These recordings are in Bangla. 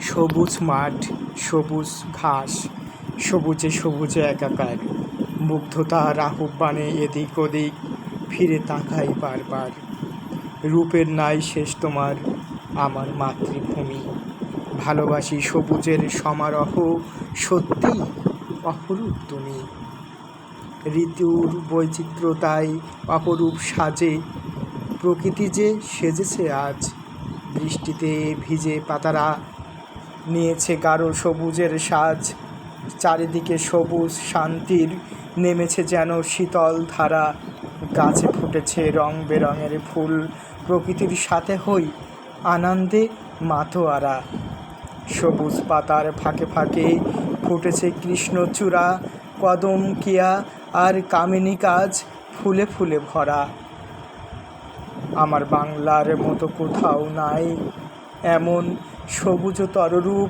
সবুজ মাঠ, সবুজ ঘাস, সবুজে সবুজে একাকার। মুগ্ধতার আহ্বানে এদিক ওদিক ফিরে তাকাই বারবার। রূপের নাই শেষ তোমার আমার মাতৃভূমি। ভালোবাসি সবুজের সমারোহ, সত্যিই অপরূপ তুমি। ঋতুর বৈচিত্র্যতায় অপরূপ সাজে প্রকৃতি যে সেজেছে আজ। বৃষ্টিতে ভিজে পাতারা নিয়েছে গাঢ় সবুজের সাজ। চারিদিকে সবুজ শান্তির নেমেছে যেন শীতল ধারা। গাছে ফুটেছে রং বেরঙের ফুল, প্রকৃতির সাথে হই আনন্দে মাতোয়ারা। সবুজ পাতার ফাঁকে ফাঁকে ফুটেছে কৃষ্ণচূড়া, কদম কিয়া আর কামিনী কাজ ফুলে ফুলে ভরা। আমার বাংলার মতো কোথাও নাই এমন সবুজতর রূপ।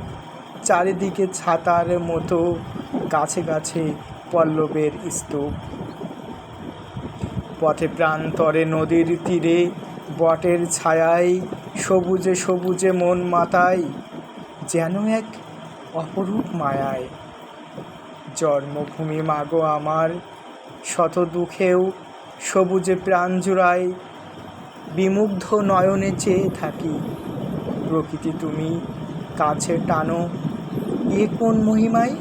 চারিদিকে ছাতার মতো গাছে গাছে পল্লবের স্তূপ। পথে প্রান্তরে নদীর তীরে বটের ছায়ায় সবুজে সবুজে মন মাতায় যেন এক অপরূপ মায়ায়। জন্মভূমি মাগো আমার, শত দুঃখেও সবুজে প্রাণ জুড়াই। বিমুগ্ধ নয়নে চেয়ে থাকি প্রকৃতি তুমি কাছে টানো। এ কোন মহিমায়?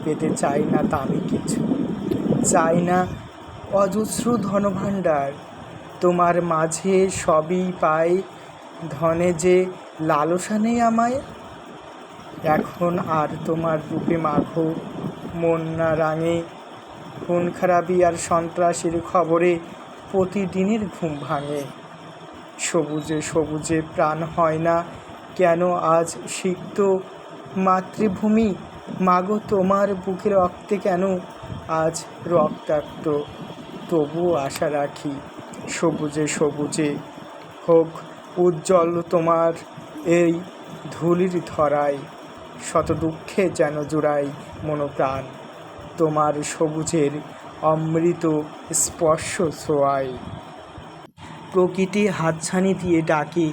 পেতে চাই না দামি কিছু, চাই না অজস্র ধনভাণ্ডার। তোমার মাঝে সবই পাই, ধনে যে লালসা নেই আমায়। এখন আর তোমার রূপে মাখো মন না রাঙে। খুন খারাপি আর সন্ত্রাসীর খবরে প্রতিদিনের ঘুম ভাঙে। সবুজে সবুজে প্রাণ হয় না কেন আজ সিক্ত মাতৃভূমি? মাগো তোমার বুকের রক্তে কেন আজ রক্তাক্ত? তবুও আশা রাখি সবুজে সবুজে হোক উজ্জ্বল তোমার এই ধুলির ধরায়। শত দুঃখে যেন জুড়াই মনোপ্রাণ তোমার সবুজের অমৃত স্পর্শ ছোঁয়ায়। প্রকৃতি হাতছানি দিয়ে ডাকে,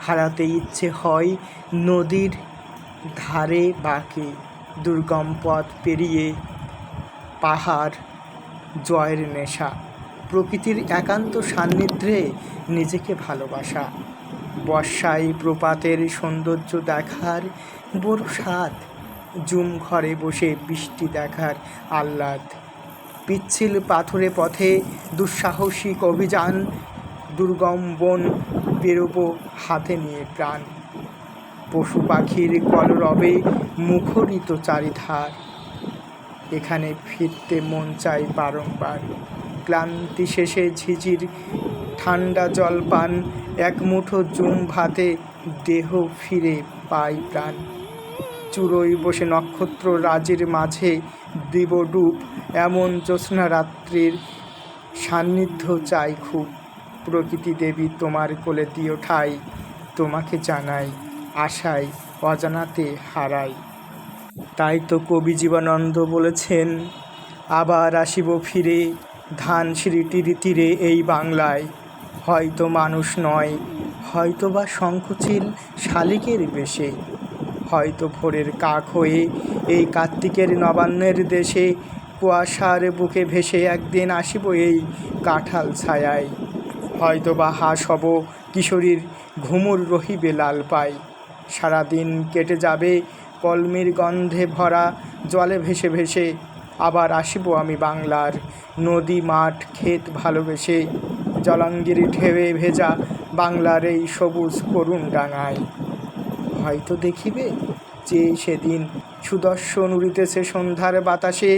হারাতে ইচ্ছে হয় নদীর ধারে বাঁকে। দুর্গম পথ পেরিয়ে পাহাড় জয়ের নেশা, প্রকৃতির একান্ত সান্নিধ্যে নিজেকে ভালোবাসা। বর্ষায় প্রপাতের সৌন্দর্য দেখার বড় স্বাদ, জুম ঘরে বসে বৃষ্টি দেখার আহ্লাদ। পিচ্ছিল পাথুরে পথে দুঃসাহসিক অভিযান, দুর্গম বন পেরোবো হাতে নিয়ে প্রাণ। পশু পাখির কলরবে মুখরিত চারিধার, এখানে ফিরতে মন চাই বারংবার। ক্লান্তি শেষে ঝিঝির ঠান্ডা জল পান, এক মুঠো জুম ভাতে দেহ ফিরে পাই প্রাণ। চুড়োয় বসে নক্ষত্র রাজির মাঝে দিব ডুব, এমন জ্যোৎস্না রাত্রির সান্নিধ্য চাই খুব। প্রকৃতি দেবী তোমার কোলে দিও ঠাই, তোমাকে জানাই আশায় অজানাতে হারাই। তাই তো কবি জীবনানন্দ বলেছেন, আবার আসিব ফিরে ধানসিঁড়িটির তীরে এই বাংলায়। হয়তো মানুষ নয়, হয়তো বা শঙ্খচিল শালিকের বেশে, হয়তো ভোরের কাক হয়ে এই কার্তিকের নবান্নের দেশে। কুয়াশার বুকে ভেসে একদিন আসিব এই কাঁঠাল ছায়ায়। হয়তো বা হাঁস হব কিশোরীর ঘুমুর রহিবে লাল পাই। সারাদিন কেটে যাবে কলমির গন্ধে ভরা জলে ভেসে ভেসে। আবার আসিব আমি বাংলার নদী মাঠ ক্ষেত ভালোবেসে। জলাঙ্গির ঢেউয়ে ভেজা বাংলার এই সবুজ করুণ ডাঙায়। হয়তো দেখিবে যে সেদিন সুদর্শন উড়িতেছে সন্ধ্যার বাতাসে।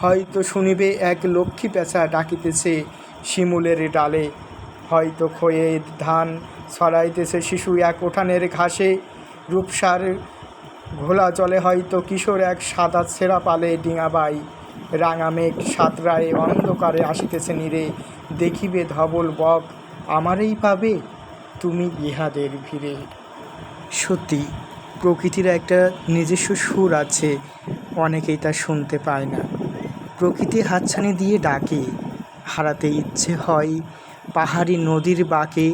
হয়তো শুনিবে এক লক্ষ্মী পেঁচা ডাকিতেছে শিমুলের ডালে। হয়তো খয়ের ধান ছড়াইতেছে শিশু এক উঠানের ঘাসে। রূপসার ঘোলা জলে হয়তো কিশোর এক সাদা ছেঁড়া পালে ডিঙাবাই। রাঙা মেঘ সাঁতরায় অন্ধকারে আসিতেছে নীরে। দেখিবে ধবল বক আমারই পাবে তুমি ইহাদের ভিড়ে। সত্যি প্রকৃতির একটা নিজস্ব সুর আছে, অনেকেই তা শুনতে পায় না। প্রকৃতি হাতছানি দিয়ে ডাকে, হারাতে ইচ্ছে হয় পাহাড়ি নদীর বাঁকে।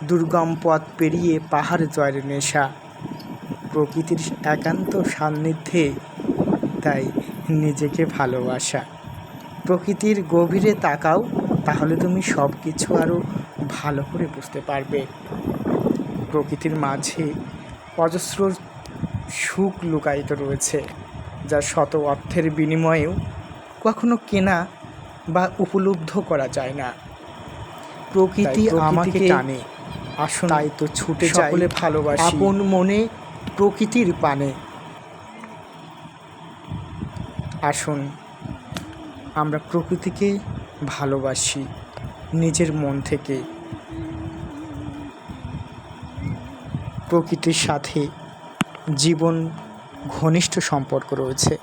দুর্গম পথ পেরিয়ে পাহাড় জয়ের নেশা, প্রকৃতির একান্ত সান্নিধ্যে, তাই নিজেকে ভালোবাসা। প্রকৃতির গভীরে তাকাও, তাহলে তুমি সব কিছু আরও ভালো করে বুঝতে পারবে। প্রকৃতির মাঝে অজস্র সুখ লুকায়িত রয়েছে, যা শত অর্থের বিনিময়েও কখনো কেনা বা উপলব্ধ করা যায় না। প্রকৃতি আমাকে টানে, আসুন তাই তো ছুটে সকলে ভালোবাসি আপন মনে প্রকৃতির পানে। আসুন আমরা প্রকৃতিকে ভালোবাসি নিজের মন থেকে। প্রকৃতির সাথে জীবন ঘনিষ্ঠ সম্পর্ক রয়েছে।